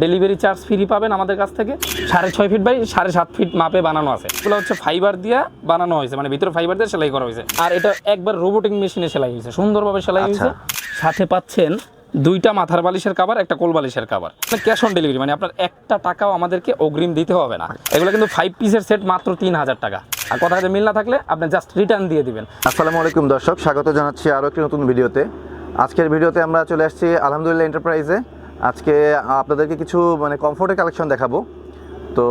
Delivery charge free পাবেন আমাদের কাছ থেকে। 6.5 ফিট বাই 7.5 ফিট মাপে বানানো আছে। এগুলো হচ্ছে ফাইবার দিয়ে বানানো হয়েছে, মানে ভিতরে ফাইবার দিয়ে সেলাই করা হয়েছে। আর এটা একবার রোবোটিক মেশিনে সেলাই হয়েছে, সুন্দরভাবে সেলাই হয়েছে। সাথে পাচ্ছেন 2টা মাথার বালিশের কভার, একটা কোল বালিশের কভার। ক্যাশ অন ডেলিভারি, মানে আপনার একটা টাকাও আমাদেরকে অগ্রিম দিতে হবে না। এগুলো কিন্তু 5 পিসের সেট, মাত্র 3000 টাকা। আর কথা মিল না থাকলে আপনি জাস্ট রিটার্ন দিয়ে দিবেন। আসসালামু আলাইকুম দর্শক, স্বাগত জানাচ্ছি আরও একটি নতুন ভিডিওতে। আজকের ভিডিওতে আমরা চলে আসছি আলহামদুলিল্লাহ এন্টারপ্রাইজে। আজকে আপনাদেরকে কিছু কমফোর্টের কালেকশন দেখাবো। তো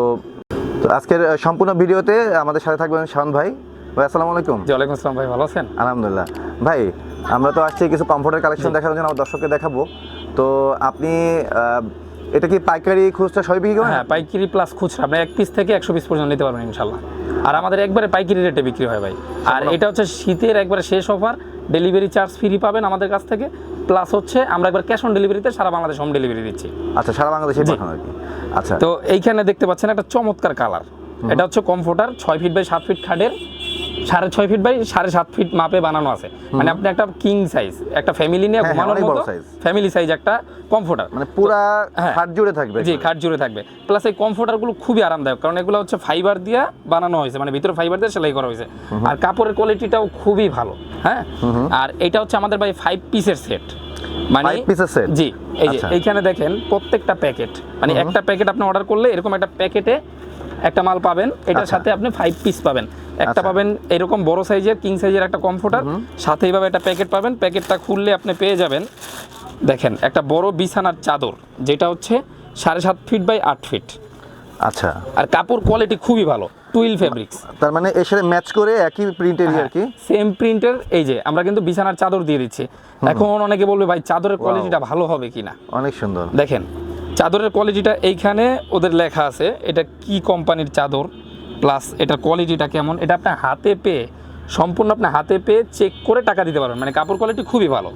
আজকের সম্পূর্ণ ভিডিওতে আমাদের সাথে থাকবেন শাওন ভাই। আসসালামু আলাইকুম। জি ওয়ালাইকুম আসসালাম ভাই, ভালো আছেন? আলহামদুলিল্লাহ। ভাই, আমরা তো আসছি কিছু কমফোর্টের কালেকশন দেখানোর জন্য, আমার দর্শককে দেখাবো। তো আপনি এটা কি পাইকারি খুচরা সবই বিক্রি করেন? হ্যাঁ, পাইকারি প্লাস খুচরা। আপনি 1 পিস থেকে 100 পিস পর্যন্ত নিতে পারবেন ইনশাল্লাহ। আর আমাদের একবারে পাইকারি রেটে বিক্রি হয় ভাই। আর এটা হচ্ছে শীতের একবারে শেষ অফার, ডেলিভারি চার্জ ফ্রি পাবেন আমাদের কাছ থেকে। প্লাস হচ্ছে আমরা একবার ক্যাশ অন ডেলিভারিতে সারা বাংলাদেশ হোম ডেলিভারি দিচ্ছি। আচ্ছা, সারা বাংলাদেশে পাঠানো আর কি। আচ্ছা, তো এইখানে দেখতে পাচ্ছেন একটা চমৎকার কালার। এটা হচ্ছে কমফোর্টার 6 ফিট বাই 7 ফিট খাটের 6.5 ফিট বাই 7.5 ফিট মাপে বানানো আছে। মানে আপনি একটা কিং সাইজ, একটা ফ্যামিলি নিয়ে ঘুমানোর মতো ফ্যামিলি সাইজ একটা কমফোর্টার, মানে পুরা খাট জুড়ে থাকবে। জি, খাট জুড়ে থাকবে। প্লাস এই কমফোর্টারগুলো খুবই আরামদায়ক, কারণ এগুলো হচ্ছে ফাইবার দিয়ে বানানো হয়েছে, মানে ভিতরে ফাইবার দিয়ে সেলাই করা হয়েছে। আর কাপড়ের কোয়ালিটিটাও খুবই ভালো। হ্যাঁ, আর এটা হচ্ছে আমাদের ভাই 5 পিসের সেট। মানে জি, এই যে এইখানে দেখেন প্রত্যেকটা প্যাকেট, মানে একটা প্যাকেট আপনি অর্ডার করলে এরকম একটা প্যাকেটে একটা মাল পাবেন। এটার সাথে আপনি 5 পিস পাবেন। একটা পাবেন এরকম বড় সাইজের কিং সাইজের একটা কমফোর্টার, সাথে এইভাবে একটা প্যাকেট পাবেন। প্যাকেটটা খুললে আপনি পেয়ে যাবেন, দেখেন, একটা বড় বিছানার চাদর, যেটা হচ্ছে 7.5 ফিট বাই 8 ফিট। আচ্ছা, আর কাপড় কোয়ালিটি খুবই ভালো, টুইল ফেব্রিক্স। তার মানে এর সাথে ম্যাচ করে একই প্রিন্টের আর কি, সেম প্রিন্টের। এই যে আমরা কিন্তু বিছানার চাদর দিয়ে দিচ্ছি। এখন অনেকে বলবে ভাই চাদরের কোয়ালিটিটা ভালো হবে কিনা। অনেক সুন্দর। দেখেন চাদরের কোয়ালিটিটা এইখানে ওদের লেখা আছে, এটা কি কোম্পানির চাদর, প্লাস এটার কোয়ালিটিটা কেমন, এটা আপনার হাতে পেয়ে, সম্পূর্ণ আপনার হাতে পেয়ে চেক করে টাকা দিতে পারবেন। মানে কাপড় কোয়ালিটি খুবই ভালো।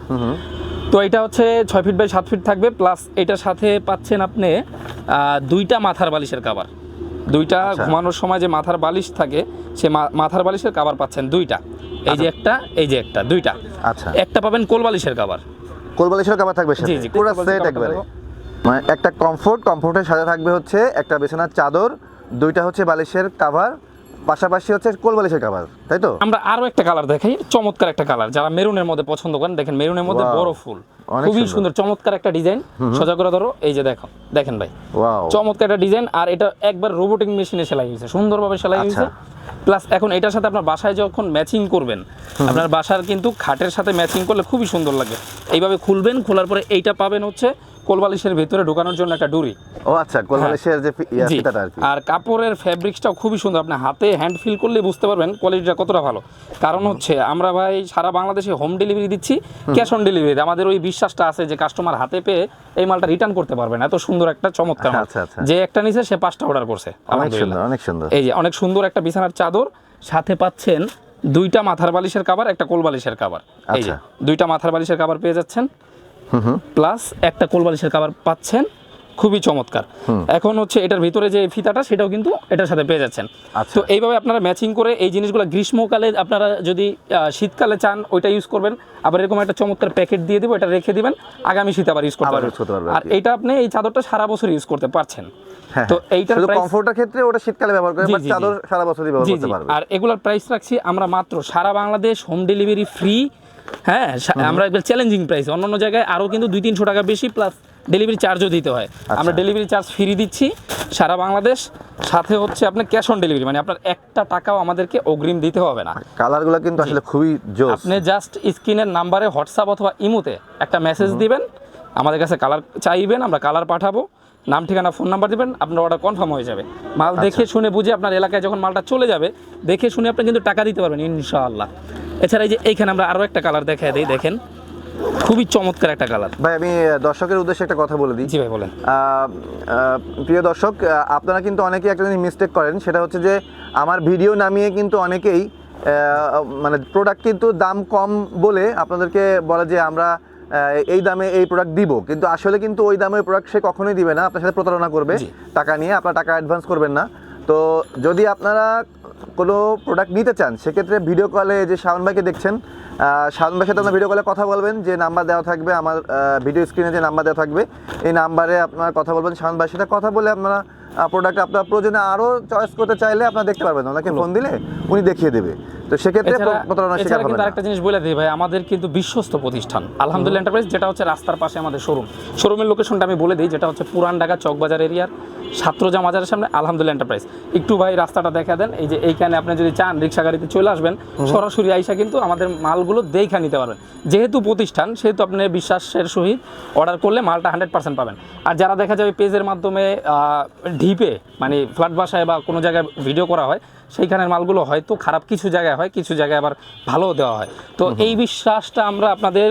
তো এটা হচ্ছে 6 ফিট বাই 7 ফিট থাকবে। প্লাস এটার সাথে পাচ্ছেন আপনি 2টা মাথার বালিশের কভার। 2টা ঘুমানোর সময় যে মাথার বালিশ থাকে, সে মাথার বালিশের কভার পাচ্ছেন 2টা। এই যে একটা, এই যে একটা, 2টা। আচ্ছা, একটা পাবেন কোল বালিশের কভার। কোল বালিশের কভার থাকবে সাথে? জি জি, পুরো সেট একবারে। মানে একটা কমফোর্টের সাথে থাকবে হচ্ছে একটা বিছানার চাদর, 2টা হচ্ছে বালিশের কভার, পাশাপাশি হচ্ছে কোল বালিশের কভার, তাই তো? আমরা আরো একটা কালার দেখাই, চমৎকার একটা কালার, যারা মেরুনের মধ্যে পছন্দ করেন। দেখেন মেরুনের মধ্যে বড় ফুল, খুবই সুন্দর, চমৎকার একটা ডিজাইন। সোজা করে ধরো, এই যে দেখো, দেখেন ভাই, চমৎকার একটা ডিজাইন। আর এটা একবার রোবোটিক মেশিনে সেলাই হয়েছে, সুন্দরভাবে সেলাই হয়েছে। প্লাস এখন এটার সাথে আপনার বাসায় যখন ম্যাচিং করবেন, আপনার বাসার কিন্তু খাটের সাথে ম্যাচিং করলে খুবই সুন্দর লাগবে। এইভাবে খুলবেন, খোলার পরে এইটা পাবেন হচ্ছে কোলবালিশের ভিতরে ঢোকানোর জন্য একটা ডুরি। ও আচ্ছা, কোলবালিশের যে ফিতাটা আর কি। আর কাপড়ের ফ্যাব্রিক্সটাও খুবই সুন্দর, আপনি হাতে হ্যান্ড ফিল করলে বুঝতে পারবেন কোয়ালিটিটা কতটা ভালো। কারণ হচ্ছে আমরা ভাই সারা বাংলাদেশে হোম ডেলিভারি দিচ্ছি, ক্যাশ অন ডেলিভারি। আমাদের ওই বিশ্বাসটা আছে যে কাস্টমার হাতে পেয়ে এই মালটা রিটার্ন করতে পারবেন। এত সুন্দর একটা চমৎকার মাল। যে একটা নিছে সে 5টা অর্ডার করছে। অনেক সুন্দর, অনেক সুন্দর। এই যে অনেক সুন্দর একটা বিছানার চাদর, সাথে পাচ্ছেন 2টা মাথার বালিশের কভার, একটা কোল বালিশের কভার। এই যে 2টা মাথার বালিশের কভার পেয়ে যাচ্ছেন, প্লাস একটা কোল বালিশের কভার পাচ্ছেন, খুবই চমৎকার। এখন হচ্ছে এটার ভিতরে যে ফিতাটা, সেটাও কিন্তু এটার সাথে পেয়ে যাচ্ছেন। তো এইভাবে আপনারা ম্যাচিং করে এই জিনিসগুলো গ্রীষ্মকালে আপনারা যদি শীতকালে চান ওইটা ইউজ করবেন। আবার এরকম একটা চমৎকার প্যাকেট দিয়ে দিব, এটা রেখে দিবেন, আগামী শীত আবার ইউজ করতে পারবেন। আর এইটা আপনি এই চাদরটা সারা বছর ইউজ করতে পারছেন। তো এইটার কমফোর্টের ক্ষেত্রে ওটা শীতকালে ব্যবহার করে, বাট চাদর সারা বছরই ব্যবহার করতে পারবেন। আর এগুলোর প্রাইস রাখছি আমরা মাত্র সারা বাংলাদেশ হোম ডেলিভারি ফ্রি। হ্যাঁ, আমরা একবার চ্যালেঞ্জিং প্রাইস। অন্যান্য জায়গায় আরও কিন্তু 200-300 টাকা বেশি, প্লাস ডেলিভারি চার্জও দিতে হয়। আমরা ডেলিভারি চার্জ ফ্রি দিচ্ছি সারা বাংলাদেশ। সাথে হচ্ছে আপনার ক্যাশ অন ডেলিভারি, মানে আপনার একটা টাকাও আমাদেরকে অগ্রিম দিতে হবে না। কালারগুলো কিন্তু আসলে খুবই জোস। আপনি জাস্ট স্ক্রিনের নাম্বারে হোয়াটসঅ্যাপ অথবা ইমোতে একটা মেসেজ দিবেন, আমাদের কাছে কালার চাইবেন, আমরা কালার পাঠাবো, নাম ঠিকানা ফোন নাম্বার দিবেন, আপনার অর্ডার কনফার্ম হয়ে যাবে। মাল দেখে শুনে বুঝে আপনার এলাকায় যখন মালটা চলে যাবে, দেখে শুনে আপনি কিন্তু টাকা দিতে পারবেন ইনশাআল্লাহ। এছাড়া এই যে এইখানে আমরা আরও একটা কালার দেখাই দিই, দেখেন খুবই চমৎকার একটা কালার। ভাই, আমি দর্শকের উদ্দেশ্যে একটা কথা বলে দিই। জি ভাই বলেন। প্রিয় দর্শক, আপনারা কিন্তু অনেকেই একটা জিনিস মিস্টেক করেন, সেটা হচ্ছে যে আমার ভিডিও নামিয়ে কিন্তু অনেকেই মানে প্রোডাক্ট কিন্তু দাম কম বলে আপনাদেরকে বলে যে আমরা এই দামে এই প্রোডাক্ট দিব, কিন্তু আসলে কিন্তু ওই দামে প্রোডাক্ট সে কখনোই দিবে না, আপনার সাথে প্রতারণা করবে টাকা নিয়ে। আপনার টাকা অ্যাডভান্স করবেন না। তো যদি আপনারা কোনো প্রোডাক্ট নিতে চান সেক্ষেত্রে ভিডিও কলে যে শাওন ভাইকে দেখছেন, শাওন ভাইয়ের সাথে আপনার ভিডিও কলে কথা বলবেন, যে নাম্বার দেওয়া থাকবে আমার ভিডিও স্ক্রিনে যে নাম্বার দেওয়া থাকবে এই নাম্বারে আপনারা কথা বলবেন। শাওন ভাইয়ের সাথে কথা বলে আপনারা প্রোডাক্ট আপনার প্রয়োজনে আরও চয়েস করতে চাইলে আপনারা দেখতে পারবেন, ওনাকে ফোন দিলে উনি দেখিয়ে দেবে। তো সেক্ষেত্রে প্রতারণার শিকার এছাড়া হবেন কিন্তু না। আরেকটা জিনিস বলে দিই ভাই, আমাদের কিন্তু বিশ্বস্ত প্রতিষ্ঠান আলহামদুলিল্লাহ এন্টারপ্রাইজ, যেটা হচ্ছে রাস্তার পাশে আমাদের শোরুমের লোকেশনটা আমি বলে দিই, যেটা হচ্ছে পুরান ঢাকা চকবাজার এরিয়ার ছাত্রজা মাজারের সামনে আলহামদুলিল্লাহ এন্টারপ্রাইজ। একটু ভাই রাস্তাটা দেখা দেন, এই যে এইখানে আপনি যদি চান রিক্সা গাড়িতে চলে আসবেন, সরাসরি আইসা কিন্তু আমাদের মালগুলো দেখা নিতে পারবেন। যেহেতু প্রতিষ্ঠান সেহেতু আপনি বিশ্বাসের সহিত অর্ডার করলে মালটা 100% পাবেন। আর যারা দেখা যাবে পেজের মাধ্যমে ঢিপে মানে ফ্ল্যাট বাসায় বা কোনো জায়গায় ভিডিও করা হয়, সেইখানের মালগুলো হয়তো খারাপ কিছু জায়গায় হয়, কিছু জায়গায় আবার ভালোও দেওয়া হয়। তো এই বিশ্বাসটা আমরা আপনাদের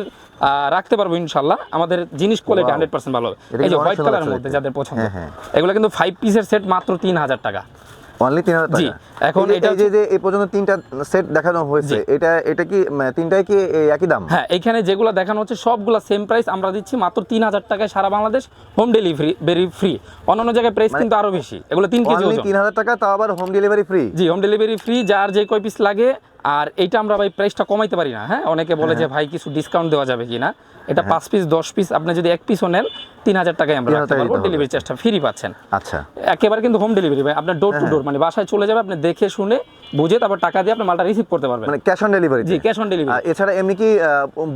রাখতে পারবো ইনশাল্লাহ। আমাদের জিনিস কোয়ালিটি 100% ভালো হবে। এই যে হোয়াইট কালারের মধ্যে যাদের পছন্দ, এগুলো কিন্তু 5 পিসের সেট মাত্র 3000 টাকা, অনলি 3000 টাকা। জি, এখন এটা যে এই পর্যন্ত 3টা সেট দেখানো হয়েছে, এটা কি তিনটাই কি একই দাম? হ্যাঁ, এখানে যেগুলো দেখানো হচ্ছে সবগুলো সেম প্রাইস আমরা দিচ্ছি মাত্র 3000 টাকায় সারা বাংলাদেশ হোম ডেলিভারি ফ্রি। অন্যান্য জায়গায় প্রাইস কিন্তু আরো বেশি, এগুলো 3 কেজি ওজন। 3000 টাকা, তাও আবার হোম ডেলিভারি ফ্রি? জি, হোম ডেলিভারি ফ্রি, যার যে কয় পিস লাগে। আর এইটা আমরা ভাই প্রাইসটা কমাইতে পারি না। হ্যাঁ, অনেকে বলে যে ভাই কিছু ডিসকাউন্ট দেওয়া যাবে কিনা, এটা 5 পিস 10 পিস আপনি যদি 1 পিসও নেন 3000 টাকায় আমরা রাখতে পারবো, ডেলিভারি চার্জটা ফ্রি পাচ্ছেন। আচ্ছা, একেবারে কিন্তু হোম ডেলিভারি ভাই, আপনার ডোর টু ডোর, মানে বাসায় চলে যাবে, আপনি দেখে শুনে বুঝে তারপর টাকা দিয়ে আপনি মালটা রিসিভ করতে পারবেন, মানে cash on delivery? G, cash on delivery. এছাড়া এমনি কি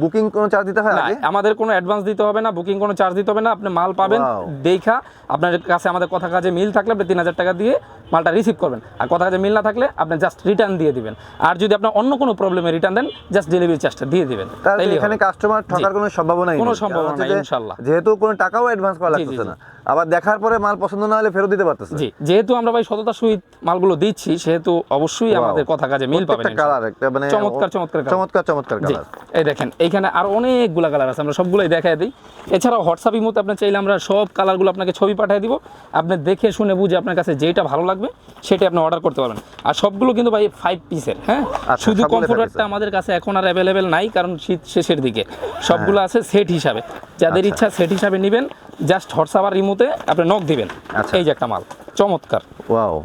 বুকিং কোনো চার্জ দিতে হয় না, আগে? আমাদের কোনো অ্যাডভান্স দিতে হবে না, বুকিং কোনো চার্জ দিতে হবে না। আপনি মাল পাবেন দেখা, আপনার কাছে আমাদের কথা কাজে মিল থাকলে আপনি 3000 টাকা দিয়ে মালটা রিসিভ করবেন, আর কথা কাজে মিল না থাকলে আপনি জাস্ট রিটার্ন দিয়ে দিবেন। আর যদি আপনার অন্য কোনো প্রবলেমে রিটার্ন দেন, জাস্ট ডেলিভারি চার্জটা দিয়ে দিবেন। তাহলে এখানে কাস্টমার ঠকার কোনো সম্ভাবনাই নেই? কোনো সম্ভাবনা নেই ইনশাআল্লাহ, যেহেতু কোনো টাকাও অ্যাডভান্স করা লাগতেছে না, আবার দেখার পরে মাল পছন্দ না হলে ফেরত দিতে পারতেছে। জি, যেহেতু আমরা ভাই সততার সহিত মালগুলো দিচ্ছি, সেহেতু অবশ্যই আমাদের কথা কাজে মিল পাবেন। কালার একটা মানে চমৎকার কালার। এই দেখেন, এইখানে আর অনেকগুলা কালার আছে, আমরা সবগুলোই দেখাই দিই। এছাড়াও হোয়াটসঅ্যাপ ইমোতে আপনি চাইলে আমরা সব কালারগুলো আপনাকে ছবি পাঠিয়ে দিব, আপনি দেখে শুনে বুঝে আপনার কাছে যেটা ভালো লাগবে সেটা আপনি অর্ডার করতে পারবেন। আর সবগুলো কিন্তু ভাই 5 পিসের। হ্যাঁ, শুধু কমফোর্টারটা আমাদের কাছে এখন আর অ্যাভেলেবেল নাই, কারণ শীত শেষের দিকে। সবগুলো আছে সেট হিসাবে, যাদের ইচ্ছা সেট হিসাবে নেবেন, জাস্ট হোয়াটসঅ্যাপ আর ইমোতে আপনি নক দিবেন। এই যে একটা মাল চমৎকার, ওয়াও,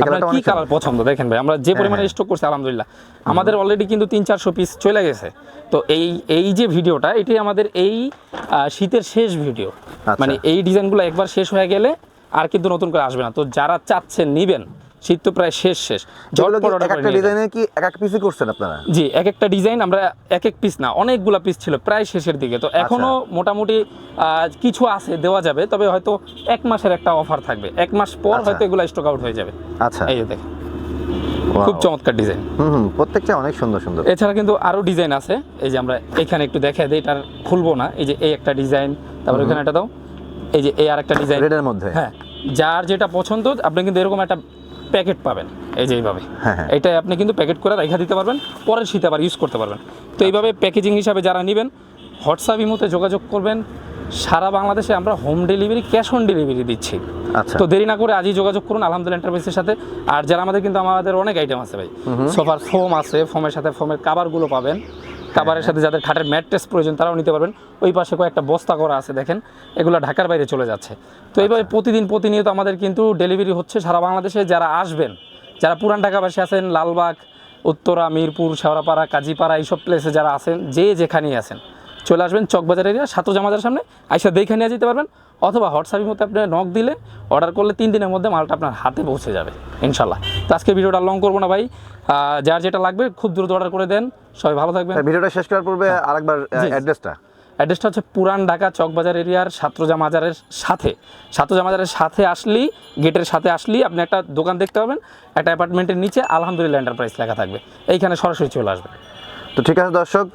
আপনার কি কালার পছন্দ দেখেন ভাই, আমরা যে পরিমাণে স্টক করছি আলহামদুলিল্লাহ, আমাদের অলরেডি কিন্তু 300-400 পিস চলে গেছে। তো এই যে ভিডিওটা, এটাই আমাদের এই শীতের শেষ ভিডিও। মানে এই ডিজাইনগুলো একবার শেষ হয়ে গেলে আর কিন্তু নতুন করে আসবে না। তো যারা চাচ্ছেন নিবেন, শীত তো প্রায় শেষ। একটা ডিজাইনে কি এক এক পিসই করছেন আপনারা? জি, এক একটা ডিজাইন আমরা এক এক পিস না, অনেকগুলা পিস ছিল প্রায় শেষের দিকে। তো এখনো মোটামুটি কিছু আছে দেওয়া যাবে, তবে হয়তো 1 মাসের একটা অফার থাকবে, 1 মাস পর হয়তো এগুলো স্টক আউট হয়ে যাবে। আচ্ছা, এই যে দেখেন, খুব চমৎকার ডিজাইন। প্রত্যেকটা অনেক সুন্দর সুন্দর। এছাড়া কিন্তু আরো ডিজাইন আছে, এই যে আমরা এখানে একটু দেখাই দিই, এটা খুলবো না। এই যে এই একটা ডিজাইন, তারপর এখানে এটা দাও, এই যে এই আরেকটা ডিজাইন রেডের মধ্যে। হ্যাঁ, যার যেটা পছন্দ আপনি কিন্তু এরকম একটা প্যাকেট পাবেন, এই যে এইভাবে। এটাই আপনি কিন্তু প্যাকেট করে রেখে দিতে পারবেন, পরের শীতে আবার ইউজ করতে পারবেন। তো এইভাবে প্যাকেজিং হিসাবে যারা নেবেন, হোয়াটসঅ্যাপ ইমোতে যোগাযোগ করবেন। সারা বাংলাদেশে আমরা home delivery, cash on delivery দিচ্ছি। তো দেরি না করে আজই যোগাযোগ করুন আলহামদুলিল্লাহ এন্টারপ্রাইজের সাথে। আর যারা আমাদের অনেক আইটেম আছে ভাই, সোফার ফোম আছে, ফোমের সাথে ফোমের কাভারগুলো পাবেন, কাভারের সাথে যাদের খাটের ম্যাট্রেস প্রয়োজন তারাও নিতে পারবেন। ওই পাশে কয়েকটা বস্তা করা আছে দেখেন, এগুলো ঢাকার বাইরে চলে যাচ্ছে। তো এইভাবে প্রতিনিয়ত আমাদের কিন্তু ডেলিভারি হচ্ছে সারা বাংলাদেশে। যারা আসবেন, যারা পুরান ঢাকাবাসী আছেন, লালবাগ, উত্তরা, মিরপুর, শেওড়াপাড়া, কাজীপাড়া, এইসব প্লেসে যারা আছেন, যেখানেই আছেন, চলে আসবেন চকবাজার এরিয়া ছাত্রজা মাজারের সামনে, আইসা দেখে নিয়ে যেতে পারবেন। অথবা হোয়াটসঅ্যাপের মধ্যে আপনি নক দিলে, অর্ডার করলে 3 দিনের মধ্যে মালটা আপনার হাতে পৌঁছে যাবে ইনশাল্লাহ। তো আজকে ভিডিওটা লং করবো না ভাই, যার যেটা লাগবে খুব দ্রুত অর্ডার করে দেন। সবাই ভালো থাকবেন। ভিডিওটা শেষ করার পূর্বে আরেকবার অ্যাড্রেসটা হচ্ছে পুরান ঢাকা চকবাজার এরিয়ার ছাত্রজা মাজারের সাথে আসলেই, গেটের সাথে আসলেই আপনি একটা দোকান দেখতে পাবেন, একটা অ্যাপার্টমেন্টের নিচে আলহামদুলিল্লাহ এন্টারপ্রাইজ লেখা থাকবে, এইখানে সরাসরি চলে আসবে। তো ঠিক আছে দর্শক,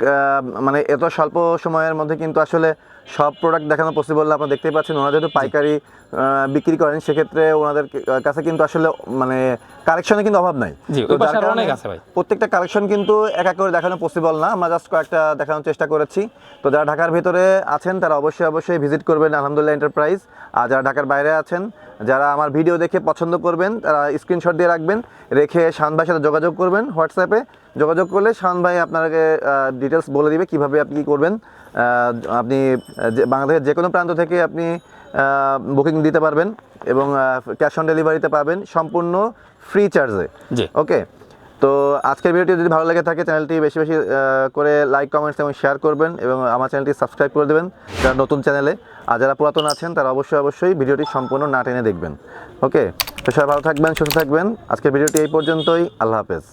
মানে এত স্বল্প সময়ের মধ্যে কিন্তু আসলে সব প্রোডাক্ট দেখানো পসিবল না। আপনারা দেখতেই পাচ্ছেন, ওনারা যেহেতু পাইকারি বিক্রি করেন, সেক্ষেত্রে ওনাদের কাছে কিন্তু আসলে মানে কালেকশনে কিন্তু অভাব নাই। প্রত্যেকটা কালেকশন কিন্তু এক এক করে দেখানো পসিবল না, আমরা জাস্ট কয়েকটা দেখানোর চেষ্টা করেছি। তো যারা ঢাকার ভিতরে আছেন তারা অবশ্যই ভিজিট করবেন আলহামদুলিল্লাহ এন্টারপ্রাইজ। আর যারা ঢাকার বাইরে আছেন, যারা আমার ভিডিও দেখে পছন্দ করবেন, তারা স্ক্রিনশট দিয়ে রাখবেন, রেখে শাওন ভাইয়ের সাথে যোগাযোগ করবেন। হোয়াটসঅ্যাপে যোগাযোগ করলে শাওন ভাই আপনাকে ডিটেলস বলে দিবে কীভাবে আপনি কী করবেন। আপনি বাংলাদেশের যে কোনো প্রান্ত থেকে আপনি বুকিং দিতে পারবেন এবং ক্যাশ অন ডেলিভারিতে পাবেন সম্পূর্ণ ফ্রি চার্জে। জি। ওকে, তো আজকের ভিডিওটি যদি ভালো লেগে থাকে চ্যানেলটি বেশি বেশি করে লাইক, কমেন্টস এবং শেয়ার করবেন এবং আমার চ্যানেলটি সাবস্ক্রাইব করে দেবেন যারা নতুন চ্যানেলে, আর যারা পুরাতন আছেন তারা অবশ্যই ভিডিওটি সম্পূর্ণ না টেনে দেখবেন। ওকে, তো সবাই ভালো থাকবেন, সুস্থ থাকবেন। আজকের ভিডিওটি এই পর্যন্তই। আল্লাহ হাফেজ।